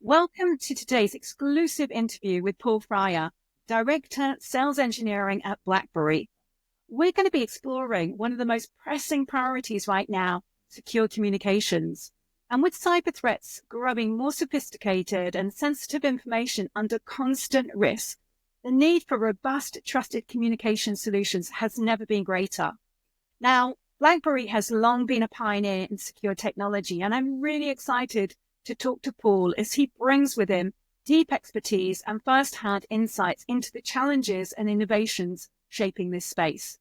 Welcome to today's exclusive interview with Paul Fryer, Director, Sales Engineering at BlackBerry. We're going to be exploring one of the most pressing priorities right now, secure communications. And with cyber threats growing more sophisticated and sensitive information under constant risk, the need for robust, trusted communication solutions has never been greater. Now, BlackBerry has long been a pioneer in secure technology, and I'm really excited to talk to Paul as he brings with him deep expertise and first-hand insights into the challenges and innovations shaping this space.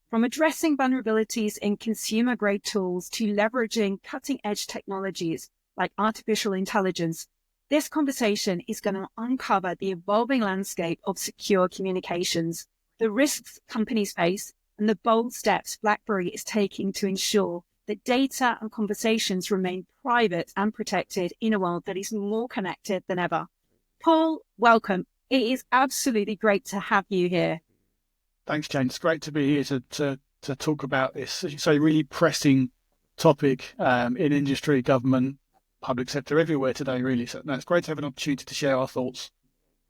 From addressing vulnerabilities in consumer-grade tools to leveraging cutting-edge technologies like artificial intelligence, this conversation is going to uncover the evolving landscape of secure communications, the risks companies face, and the bold steps BlackBerry is taking to ensure that data and conversations remain private and protected in a world that is more connected than ever. Paul, welcome. It is absolutely great to have you here. Thanks, Jane. It's great to be here to talk about this, as you say, really pressing topic in industry, government, public sector, everywhere today, really. So it's great to have an opportunity to share our thoughts.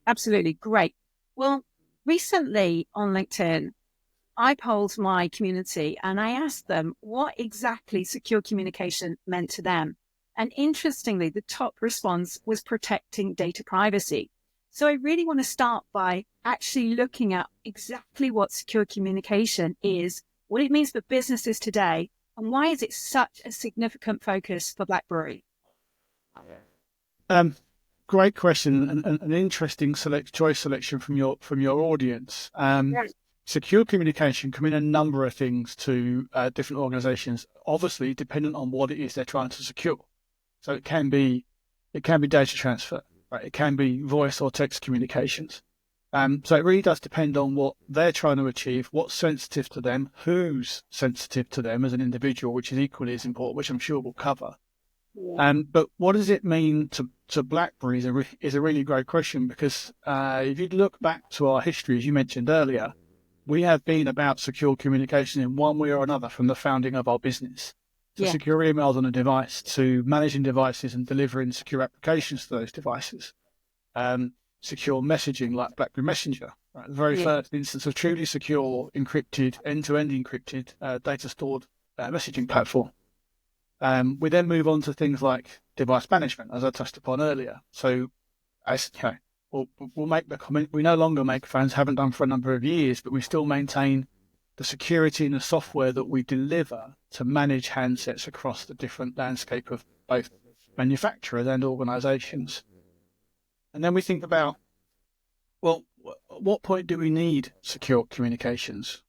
Absolutely. Great. Well, recently on LinkedIn, I polled my community and I asked them what exactly secure communication meant to them. And interestingly, the top response was protecting data privacy. So I really want to start by actually looking at exactly what secure communication is, what it means for businesses today, and why is it such a significant focus for BlackBerry? Great question and an interesting choice selection from your audience. Yes. Secure communication can mean a number of things to different organizations, obviously dependent on what it is they're trying to secure. So it can be data transfer, right? It can be voice or text communications. So it really does depend on what they're trying to achieve, what's sensitive to them, who's sensitive to them as an individual, which is equally as important, which I'm sure we'll cover. But what does it mean to BlackBerry is a really great question, because if you look back to our history, as you mentioned earlier, we have been about secure communication in one way or another from the founding of our business. To secure emails on a device, to managing devices and delivering secure applications to those devices. Secure messaging like BlackBerry Messenger, right? The very first instance of truly secure, encrypted, end-to-end encrypted data stored messaging platform. We then move on to things like device management, as I touched upon earlier. So, as you know, we'll make the comment, we no longer make phones, haven't done for a number of years, but we still maintain the security and the software that we deliver to manage handsets across the different landscape of both manufacturers and organizations. And then we think about, well, at what point do we need secure communications?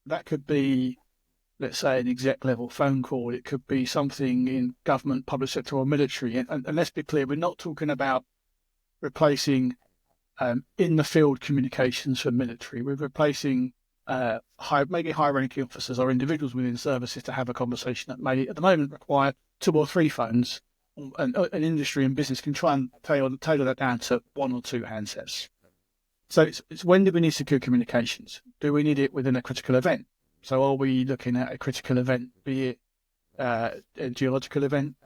That could be, let's say, an exec level phone call. It could be something in government, public sector or military. And let's be clear, we're not talking about replacing in the field communications for military. We're replacing maybe high-ranking officers or individuals within services to have a conversation that may, at the moment, require 2 or 3 phones. And an industry and business can try and tailor that down to 1 or 2 handsets. So it's when do we need secure communications? Do we need it within a critical event? So are we looking at a critical event, be it a geological event,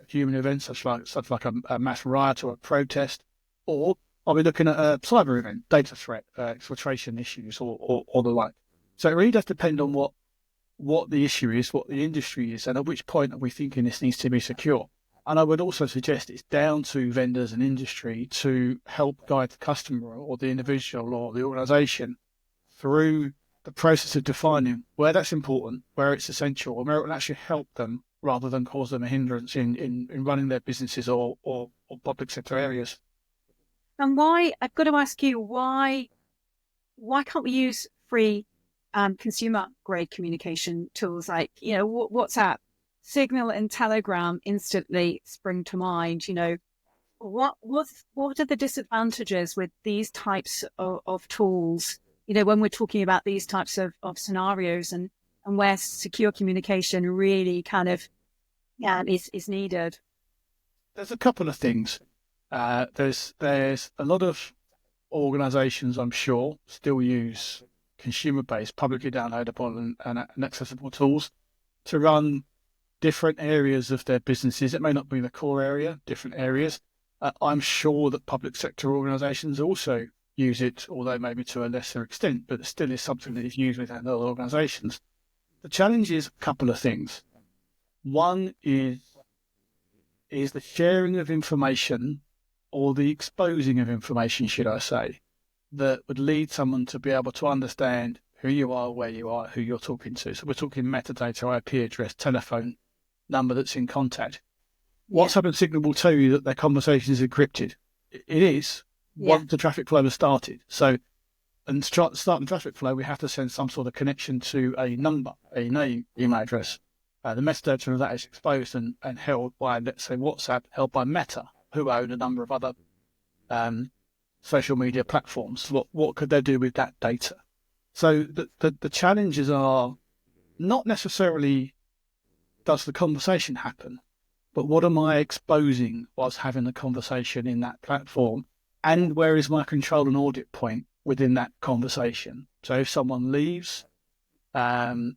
human events such like a mass riot or a protest, or are we looking at a cyber event, data threat, exfiltration issues, or the like? So it really does depend on what the issue is, what the industry is, and at which point are we thinking this needs to be secure. And I would also suggest it's down to vendors and industry to help guide the customer or the individual or the organization through the process of defining where that's important, where it's essential, and where it will actually help them rather than cause them a hindrance in running their businesses or public sector areas. And why, I've got to ask you, why can't we use free consumer grade communication tools like, WhatsApp, Signal and Telegram instantly spring to mind? What are the disadvantages with these types of tools, when we're talking about these types of scenarios and where secure communication really kind of is needed? There's a couple of things. There's a lot of organizations, I'm sure, still use consumer-based, publicly downloadable and accessible tools to run different areas of their businesses. It may not be the core area, different areas. I'm sure that public sector organisations also use it, although maybe to a lesser extent, but it still is something that is used within other organisations. The challenge is a couple of things. One is the sharing of information, or the exposing of information, should I say, that would lead someone to be able to understand who you are, where you are, who you're talking to. So we're talking metadata, IP address, telephone number that's in contact. WhatsApp and Signal will tell you that their conversation is encrypted. It is once the traffic flow has started. So, and start the traffic flow, we have to send some sort of connection to a number, a name, email address. The metadata of that is exposed and held by, let's say, WhatsApp, held by Meta, who own a number of other social media platforms. What could they do with that data? So the challenges are not necessarily does the conversation happen, but what am I exposing whilst having the conversation in that platform? And where is my control and audit point within that conversation? So if someone leaves, there's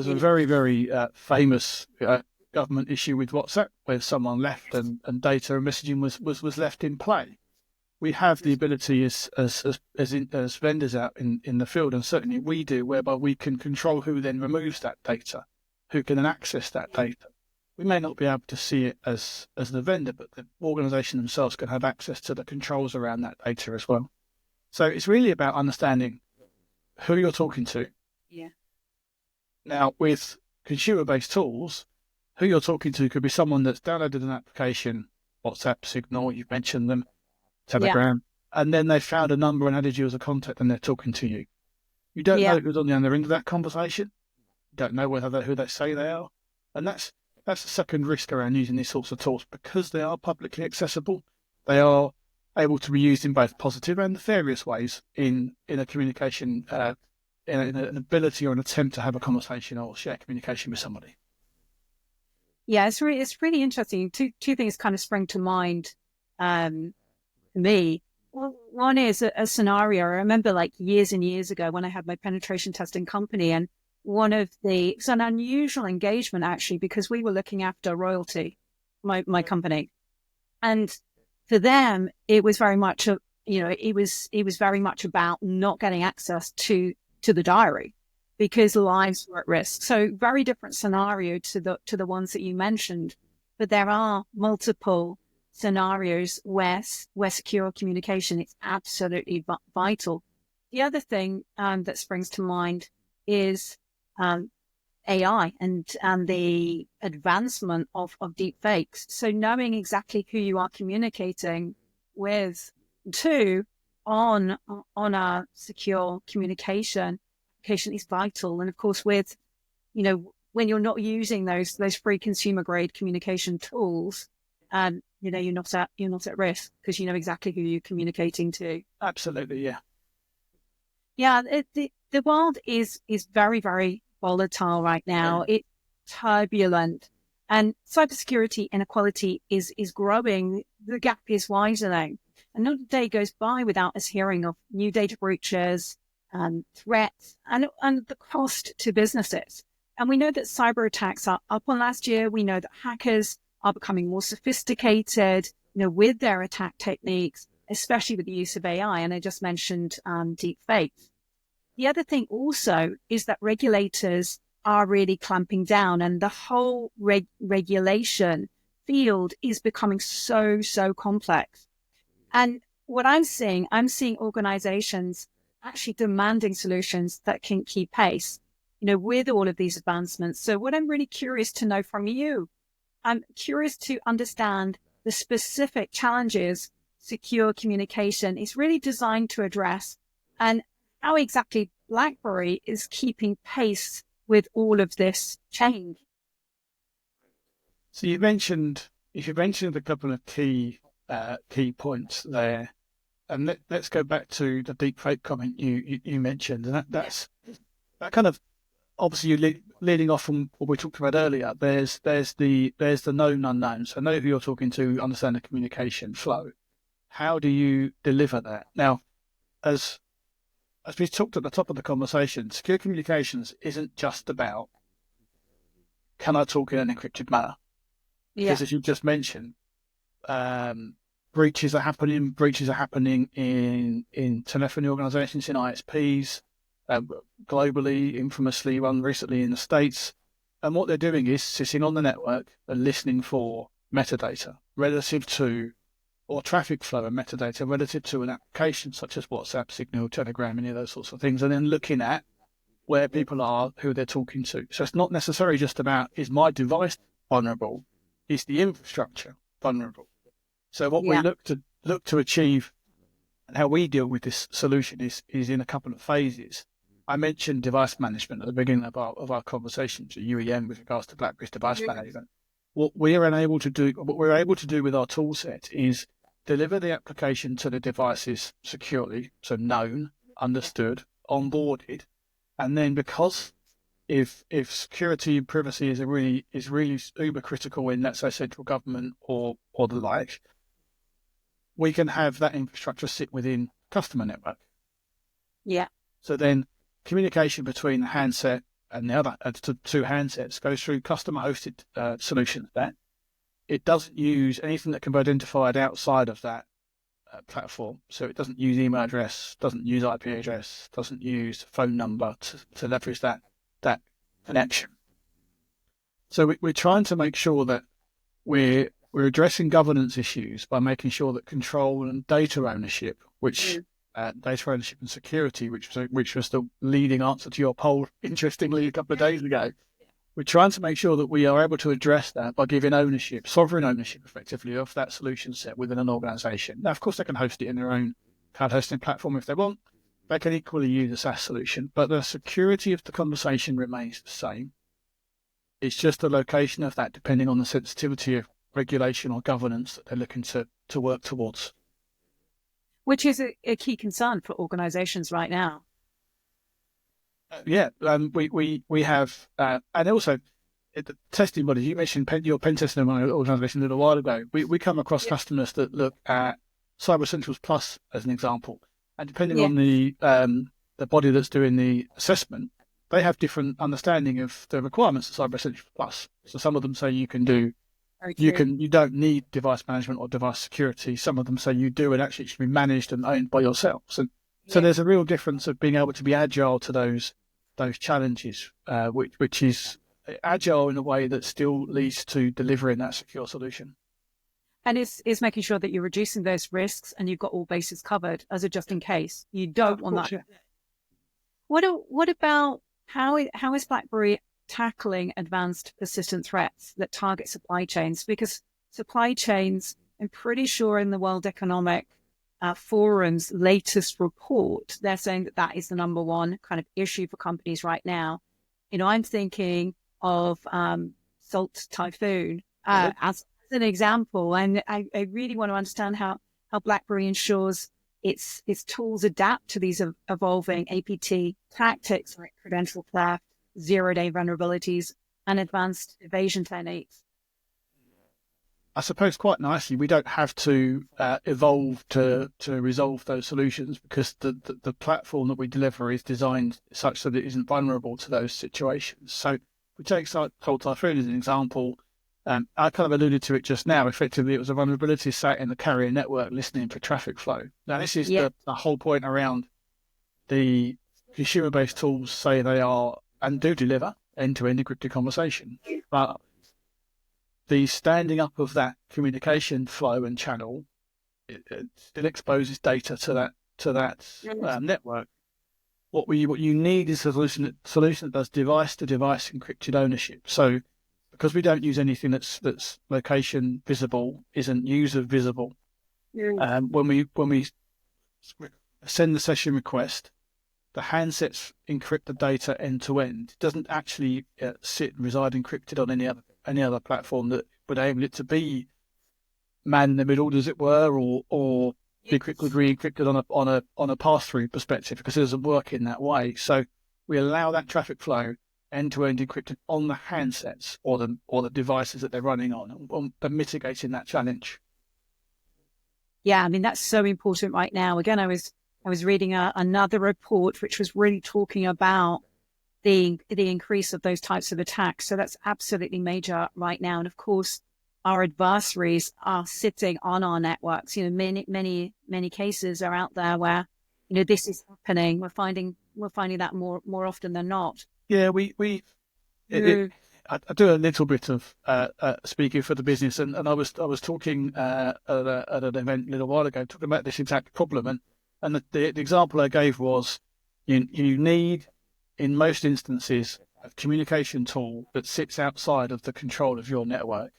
a very, very famous government issue with WhatsApp where someone left and data and messaging was left in play. We have the ability as vendors out in the field, and certainly we do, whereby we can control who then removes that data, who can then access that data. We may not be able to see it as the vendor, but the organisation themselves can have access to the controls around that data as well. So it's really about understanding who you're talking to. Yeah. Now, with consumer-based tools, who you're talking to could be someone that's downloaded an application, WhatsApp, Signal, you've mentioned them, Telegram, and then they found a number and added you as a contact and they're talking to you. You don't know who's on the other end of that conversation. You don't know who they say they are. And that's the second risk around using these sorts of tools. Because they are publicly accessible, they are able to be used in both positive and nefarious ways in a communication, in an ability or an attempt to have a conversation or share communication with somebody. Yeah, it's really interesting. Two things kind of spring to mind for me. Well, one is a scenario. I remember like years and years ago when I had my penetration testing company, and it's an unusual engagement actually, because we were looking after royalty, my company. And for them, it was very much it was very much about not getting access to the diary because lives were at risk. So very different scenario to the ones that you mentioned. But there are multiple scenarios where secure communication is absolutely vital. The other thing that springs to mind is AI and the advancement of deep fakes. So knowing exactly who you are communicating with on a secure communication is vital. And of course, with when you're not using those free consumer grade communication tools, you're not at risk because you know exactly who you're communicating to. Absolutely, yeah. Yeah, the world is very, very volatile right now. It's turbulent, and cybersecurity inequality is growing. The gap is widening, and not a day goes by without us hearing of new data breaches and threats and the cost to businesses. And we know that cyber attacks are up on last year. We know that hackers are becoming more sophisticated, with their attack techniques, especially with the use of AI. And I just mentioned deep fakes. The other thing also is that regulators are really clamping down, and the whole regulation field is becoming so complex. And what I'm seeing organizations actually demanding solutions that can keep pace, with all of these advancements. So what I'm really curious to know from you, I'm curious to understand the specific challenges secure communication is really designed to address, and how exactly BlackBerry is keeping pace with all of this change. So you mentioned a couple of key points there, and let's go back to the deepfake comment you mentioned, and that kind of obviously you're leading off from what we talked about earlier. There's the known unknowns. So know who you're talking to, understand the communication flow. How do you deliver that? Now, as we talked at the top of the conversation, secure communications isn't just about can I talk in an encrypted manner? Because as you just mentioned, breaches are happening. Breaches are happening in telephony organizations, in ISPs, globally, infamously one recently in the States. And what they're doing is sitting on the network and listening for metadata relative to, or traffic flow and metadata relative to an application such as WhatsApp, Signal, Telegram, any of those sorts of things, and then looking at where people are, who they're talking to. So it's not necessarily just about, is my device vulnerable? Is the infrastructure vulnerable? So what we look to achieve, and how we deal with this solution is in a couple of phases. I mentioned device management at the beginning of our conversation to UEM with regards to BlackBerry's device management. What we're able to do with our tool set is deliver the application to the devices securely, so known, understood, onboarded, and then because if security and privacy is really uber critical in, let's say, central government or the like, we can have that infrastructure sit within customer network. Yeah. So then communication between the handset and the other two handsets goes through customer hosted solutions. That it doesn't use anything that can be identified outside of that platform. So it doesn't use email address, doesn't use IP address, doesn't use phone number to leverage that connection. So we're trying to make sure that we're addressing governance issues by making sure that control and data ownership, which data ownership and security, which was the leading answer to your poll, interestingly, a couple of days ago. We're trying to make sure that we are able to address that by giving ownership, sovereign ownership, effectively, of that solution set within an organization. Now, of course, they can host it in their own cloud hosting platform if they want. They can equally use a SaaS solution, but the security of the conversation remains the same. It's just the location of that, depending on the sensitivity of regulation or governance that they're looking to work towards. Which is a key concern for organizations right now. We have, and also the testing bodies. You mentioned your pen testing in my organisation a little while ago. We come across customers that look at Cyber Essentials Plus as an example, and depending on the body that's doing the assessment, they have different understanding of the requirements of Cyber Essentials Plus. So some of them say you don't need device management or device security. Some of them say you do, and actually it should be managed and owned by yourselves. And so there's a real difference of being able to be agile to those challenges, which is agile in a way that still leads to delivering that secure solution. And it's making sure that you're reducing those risks and you've got all bases covered as a just in case. You don't want that. Yeah. What about how is BlackBerry tackling advanced persistent threats that target supply chains? Because supply chains, I'm pretty sure in the World Economic Forum's latest report, they're saying that is the number one kind of issue for companies right now. I'm thinking of Salt Typhoon as an example, and I really want to understand how BlackBerry ensures its tools adapt to these evolving APT tactics like credential theft, zero-day vulnerabilities, and advanced evasion techniques. I suppose quite nicely, we don't have to evolve to resolve those solutions, because the platform that we deliver is designed such that it isn't vulnerable to those situations. So if we take Salt Typhoon as an example, I kind of alluded to it just now. Effectively, it was a vulnerability sat in the carrier network listening for traffic flow. Now, this is the whole point around the consumer-based tools say they are and do deliver end-to-end encrypted conversation. But the standing up of that communication flow and channel, it still exposes data to that network. What you need is a solution that does device-to-device encrypted ownership. So, because we don't use anything that's location visible, isn't user visible. When we send the session request, the handsets encrypt the data end to end. It doesn't actually sit and reside encrypted on any other platform that would enable it to be man in the middle, as it were, or be re-encrypted on a pass-through perspective, because it doesn't work in that way. So we allow that traffic flow end-to-end encrypted on the handsets or the devices that they're running on, and mitigating that challenge. Yeah, I mean, that's so important right now. Again, I was reading another report which was really talking about the increase of those types of attacks. So that's absolutely major right now. And of course, our adversaries are sitting on our networks. Many cases are out there where, this is happening. We're finding that more often than not. Yeah, I do a little bit of speaking for the business, and I was talking at an event a little while ago, talking about this exact problem, and the example I gave was you need, in most instances, a communication tool that sits outside of the control of your network.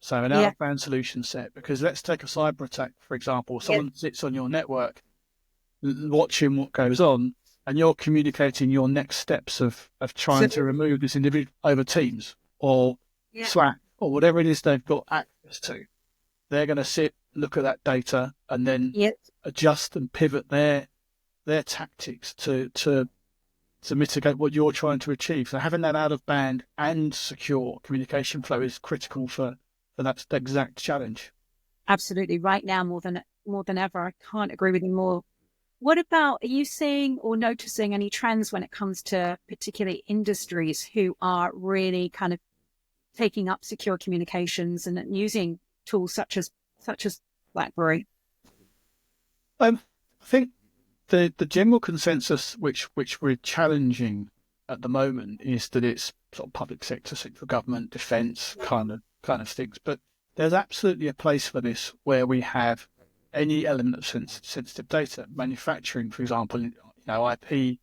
So an out-of-band solution set, because let's take a cyber attack, for example. Someone sits on your network watching what goes on, and you're communicating your next steps of trying to remove this individual over Teams or Slack or whatever it is they've got access to. They're going to sit, look at that data, and then adjust and pivot their tactics to mitigate what you're trying to achieve. So having that out of band and secure communication flow is critical for that exact challenge. Absolutely. Right now, more than ever, I can't agree with you more. What about, are you seeing or noticing any trends when it comes to particularly industries who are really kind of taking up secure communications and using tools such as BlackBerry? I think the general consensus which we're challenging at the moment is that it's sort of public sector, central government, defence kind of things. But there's absolutely a place for this where we have any element of sensitive data, manufacturing, for example, IP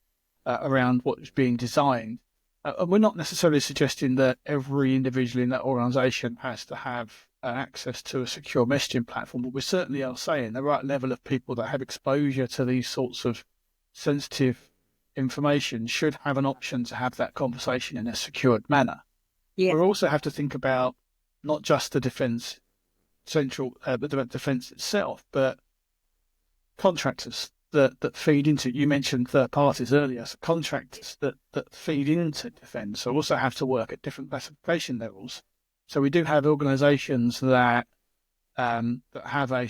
around what is being designed. And we're not necessarily suggesting that every individual in that organisation has to have access to a secure messaging platform, but we certainly are saying the right level of people that have exposure to these sorts of sensitive information should have an option to have that conversation in a secured manner. We also have to think about not just the defence but the defence itself, but contractors that feed into. You mentioned third parties earlier, so contractors that feed into defence also have to work at different classification levels. So we do have organisations that have a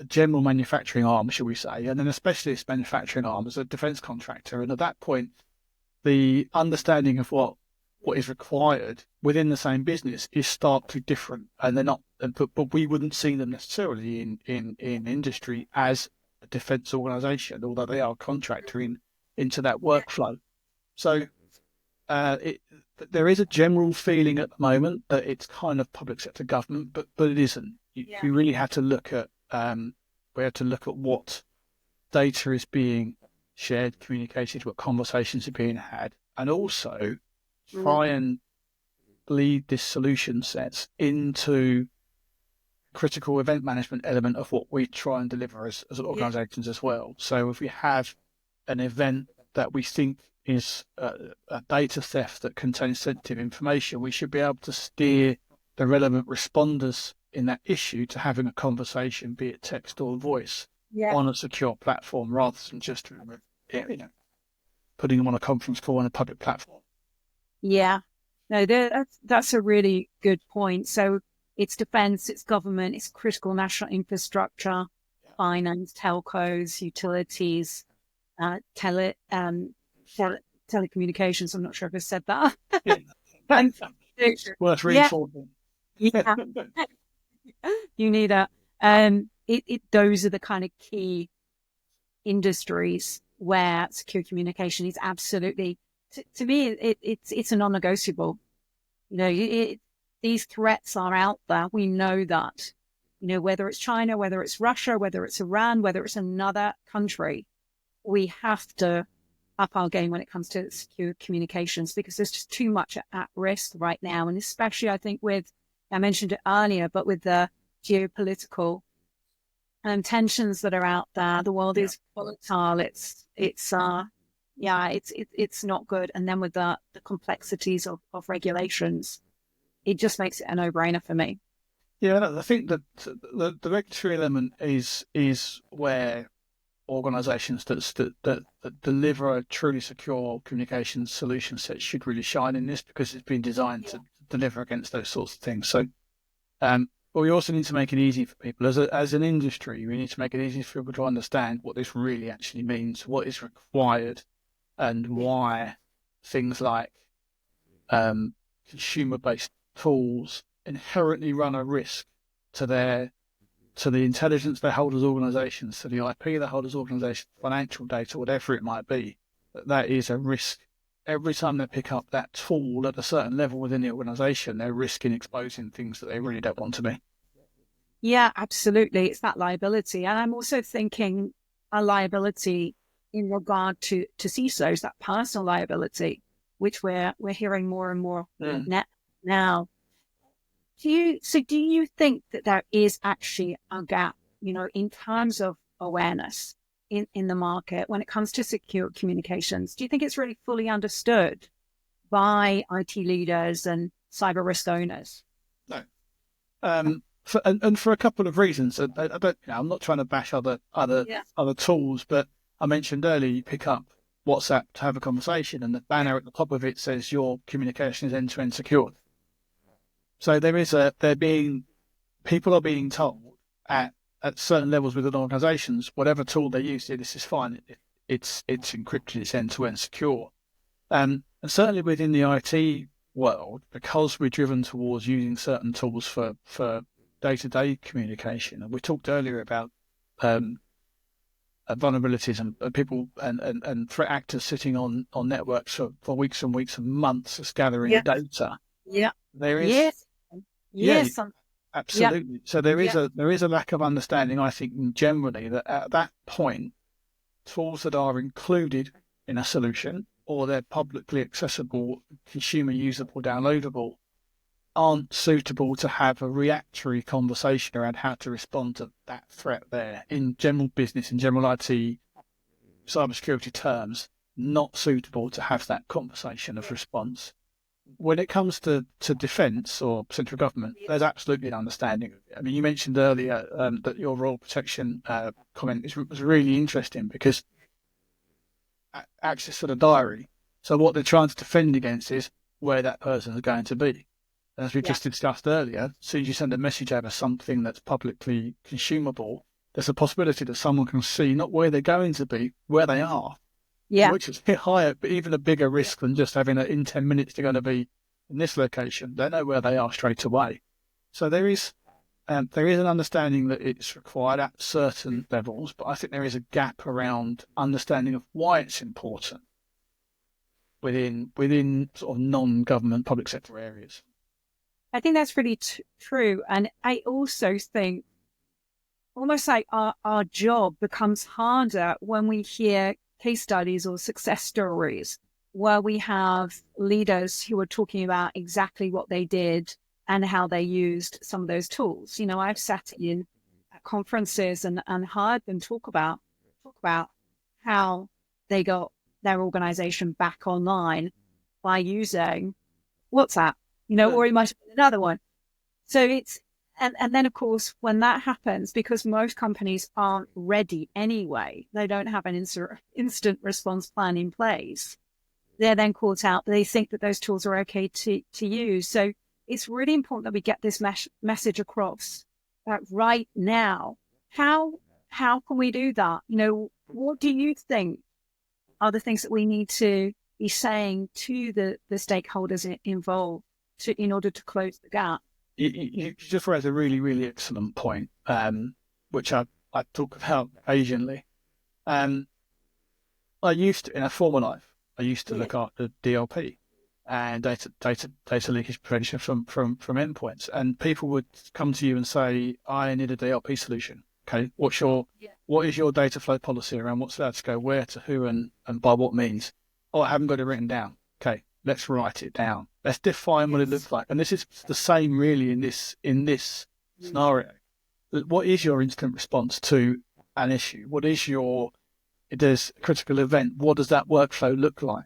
general manufacturing arm, shall we say, and then a specialist manufacturing arm as a defence contractor. And at that point, the understanding of what is required within the same business is starkly different, and they're not. But we wouldn't see them necessarily in industry as a defence organisation, although they are contracting into that workflow. So there is a general feeling at the moment that it's kind of public sector government, but it isn't. You really have to look at what data is being shared, communicated, what conversations are being had, and also try and lead this solution set into critical event management element of what we try and deliver as organisations as well. So if we have an event that we think is a data theft that contains sensitive information, we should be able to steer the relevant responders in that issue to having a conversation, be it text or voice, on a secure platform rather than just putting them on a conference call on a public platform. Yeah, no, that's a really good point. So it's defence, it's government, it's critical national infrastructure, finance, telcos, utilities, telecommunications. I'm not sure if I said that. Worth reinforcing. Yeah. You need that. Those are the kind of key industries where secure communication is absolutely, to me, it's a non-negotiable. These threats are out there. We know that. Whether it's China, whether it's Russia, whether it's Iran, whether it's another country, we have to up our game when it comes to secure communications, because there's just too much at risk right now. And especially, I think, I mentioned it earlier, but with the geopolitical tensions that are out there, the world is volatile. It's not good. And then with the complexities of regulations, it just makes it a no-brainer for me. Yeah, I think that the regulatory element is where organisations that deliver a truly secure communications solution set should really shine in this, because it's been designed to deliver against those sorts of things. So, but we also need to make it easy for people as an industry. We need to make it easy for people to understand what this really actually means, what is required, and why things like consumer-based tools inherently run a risk to the intelligence they hold as organisations, to the IP they hold as organisations, financial data, whatever it might be. That is a risk. Every time they pick up that tool at a certain level within the organisation, they're risking exposing things that they really don't want to be. Yeah, absolutely. It's that liability. And I'm also thinking a liability in regard to CISOs, that personal liability, which we're hearing more and more now. Do you think that there is actually a gap, in terms of awareness in the market when it comes to secure communications? Do you think it's really fully understood by IT leaders and cyber risk owners? No. For a couple of reasons. I'm not trying to bash other tools, but I mentioned earlier you pick up WhatsApp to have a conversation, and the banner at the top of it says your communication is end-to-end secured. So people are being told at certain levels within organisations, whatever tool they use, this is fine. It's encrypted, it's end-to-end secure. And certainly within the IT world, because we're driven towards using certain tools for day-to-day communication, and we talked earlier about vulnerabilities and people and threat actors sitting on networks for weeks and weeks and months gathering data. Yeah. There is. Yes. Absolutely. So there is a lack of understanding, I think, generally, that at that point, tools that are included in a solution or they're publicly accessible, consumer usable, downloadable, aren't suitable to have a reactory conversation around how to respond to that threat there. In general business, in general IT, cybersecurity terms, not suitable to have that conversation of response. When it comes to defence or central government, there's absolutely an understanding. I mean, you mentioned earlier that your royal protection comment was really interesting because access to the diary. So what they're trying to defend against is where that person is going to be. As we just discussed earlier, as soon as you send a message over something that's publicly consumable, there's a possibility that someone can see not where they're going to be, where they are. Yeah. Which is higher, but even a bigger risk than just having in 10 minutes they're going to be in this location. They know where they are straight away. So there is an understanding that it's required at certain levels, but I think there is a gap around understanding of why it's important within sort of non-government public sector areas. I think that's really true. And I also think almost like our job becomes harder when we hear case studies or success stories where we have leaders who are talking about exactly what they did and how they used some of those tools. I've sat in at conferences and heard them talk about how they got their organization back online by using WhatsApp, or it might have been another one. So and then, of course, when that happens, because most companies aren't ready anyway, they don't have an instant response plan in place, they're then caught out. They think that those tools are okay to use. So it's really important that we get this message across right now. How can we do that? What do you think are the things that we need to be saying to the stakeholders involved in order to close the gap? You just raised a really, really excellent point, which I talk about occasionally. I used to, in a former life, look after DLP and data leakage prevention from endpoints, and people would come to you and say, "I need a DLP solution." Okay, what is your data flow policy around what's allowed to go where, to who, and by what means? Oh, I haven't got it written down. Okay, let's write it down. Let's define what it looks like. And this is the same really in this scenario. What is your instant response to an issue? If there's a critical event, what does that workflow look like?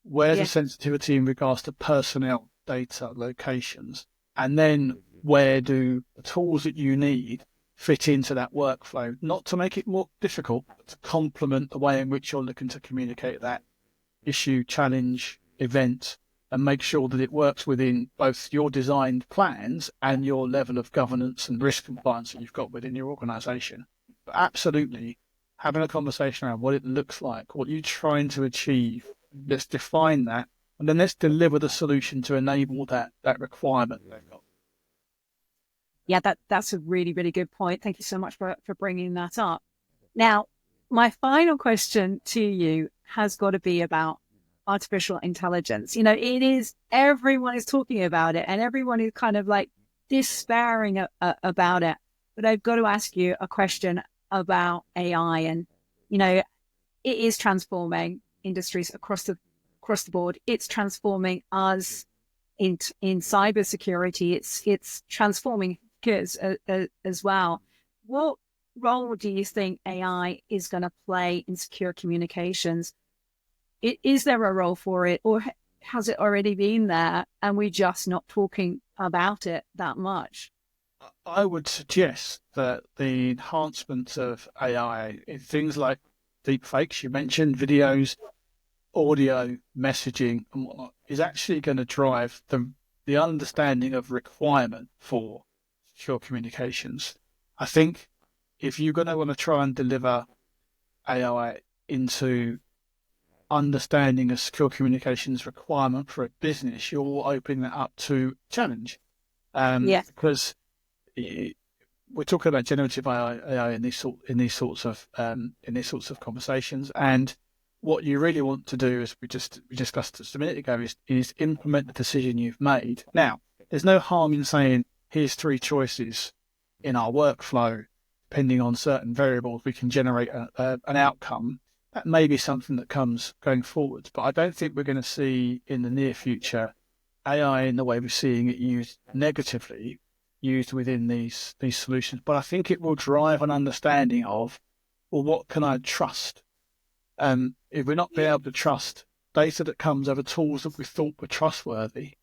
Where's the sensitivity in regards to personnel, data, locations? And then where do the tools that you need fit into that workflow? Not to make it more difficult, but to complement the way in which you're looking to communicate that issue, challenge, event, and make sure that it works within both your designed plans and your level of governance and risk compliance that you've got within your organisation. But absolutely, having a conversation around what it looks like, what you're trying to achieve, let's define that, and then let's deliver the solution to enable that requirement they've got. Yeah, that's a really, really good point. Thank you so much for bringing that up. Now, my final question to you has got to be about artificial intelligence. Everyone is talking about it and everyone is kind of like despairing about it. But I've got to ask you a question about AI. And, it is transforming industries across the board. It's transforming us in cybersecurity. It's transforming kids as well. What role do you think AI is going to play in secure communications? Is there a role for it, or has it already been there and we're just not talking about it that much? I would suggest that the enhancements of AI in things like deepfakes, you mentioned videos, audio, messaging, and whatnot, is actually going to drive the understanding of requirement for secure communications. I think if you're going to want to try and deliver AI into understanding a secure communications requirement for a business, you're opening that up to challenge. Yeah. Because we're talking about generative AI in these sorts of conversations, and what you really want to do, as we discussed just a minute ago, is implement the decision you've made. Now, there's no harm in saying, here's 3 choices in our workflow, depending on certain variables, we can generate an outcome. That may be something that comes going forwards, but I don't think we're going to see in the near future AI in the way we're seeing it used negatively, used within these solutions. But I think it will drive an understanding of, well, what can I trust? If we're not being able to trust data that comes over tools that we thought were trustworthy,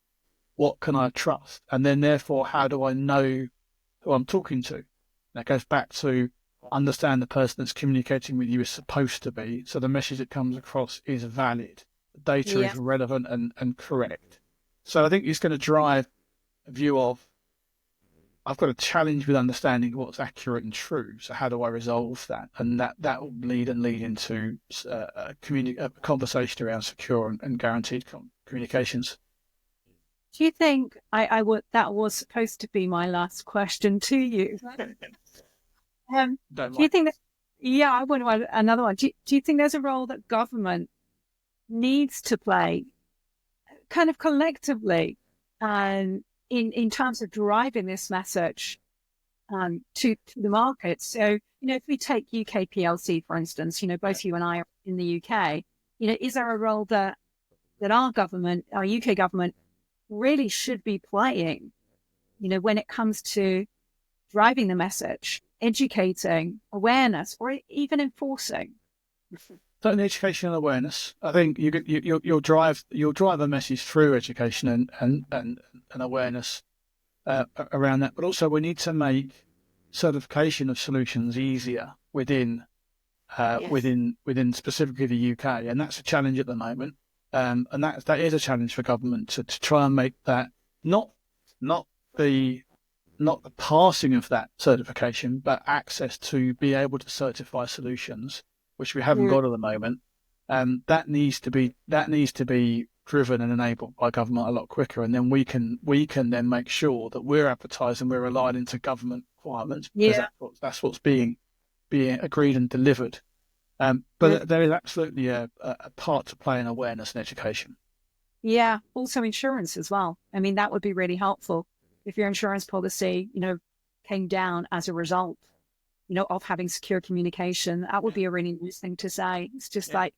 what can I trust? And then therefore, how do I know who I'm talking to? That goes back to understand the person that's communicating with you is supposed to be, so the message that comes across is valid, the data is relevant and correct. So I think it's going to drive a view of, I've got a challenge with understanding what's accurate and true. So how do I resolve that? And that will lead into a conversation around secure and guaranteed communications. Do you think that was supposed to be my last question to you? Do you think that? Yeah, I want to add another one. Do you think there's a role that government needs to play, kind of collectively, in terms of driving this message to the market? So, if we take UK PLC, for instance, both you and I are in the UK, is there a role that our government, our UK government, really should be playing, when it comes to driving the message, educating, awareness, or even enforcing? Certainly education and awareness. I think you'll drive a message through education and awareness around that. But also we need to make certification of solutions easier within specifically the UK, and that's a challenge at the moment. And that is a challenge for government to try and make that not the passing of that certification, but access to be able to certify solutions, which we haven't got at the moment. That needs to be driven and enabled by government a lot quicker, and then we can then make sure that we're advertising, we're aligned into government requirements, because that's what's being agreed and delivered. But there is absolutely a part to play in awareness and education. Yeah, also insurance as well. I mean, that would be really helpful if your insurance policy, came down as a result, of having secure communication. That would be a really nice thing to say. It's just like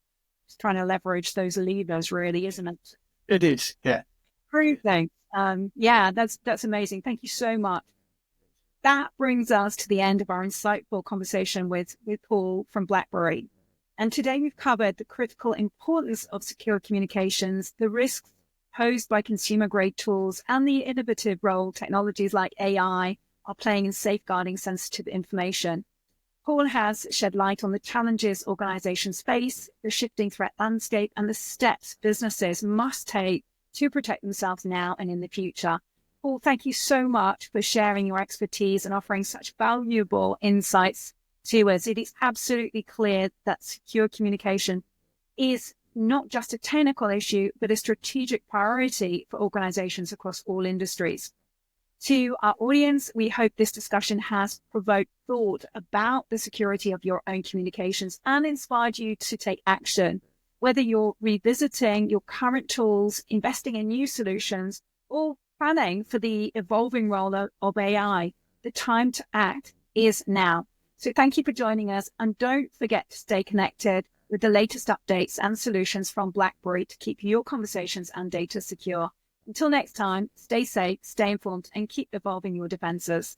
trying to leverage those levers, really, isn't it? It is, yeah. Great thing. That's amazing. Thank you so much. That brings us to the end of our insightful conversation with Paul from BlackBerry. And today we've covered the critical importance of secure communications, the risks posed by consumer-grade tools, and the innovative role technologies like AI are playing in safeguarding sensitive information. Paul has shed light on the challenges organizations face, the shifting threat landscape, and the steps businesses must take to protect themselves now and in the future. Paul, thank you so much for sharing your expertise and offering such valuable insights to us. It is absolutely clear that secure communication is not just a technical issue, but a strategic priority for organizations across all industries. To our audience, we hope this discussion has provoked thought about the security of your own communications and inspired you to take action. Whether you're revisiting your current tools, investing in new solutions, or planning for the evolving role of AI, the time to act is now. So thank you for joining us, and don't forget to stay connected with the latest updates and solutions from BlackBerry to keep your conversations and data secure. Until next time, stay safe, stay informed, and keep evolving your defenses.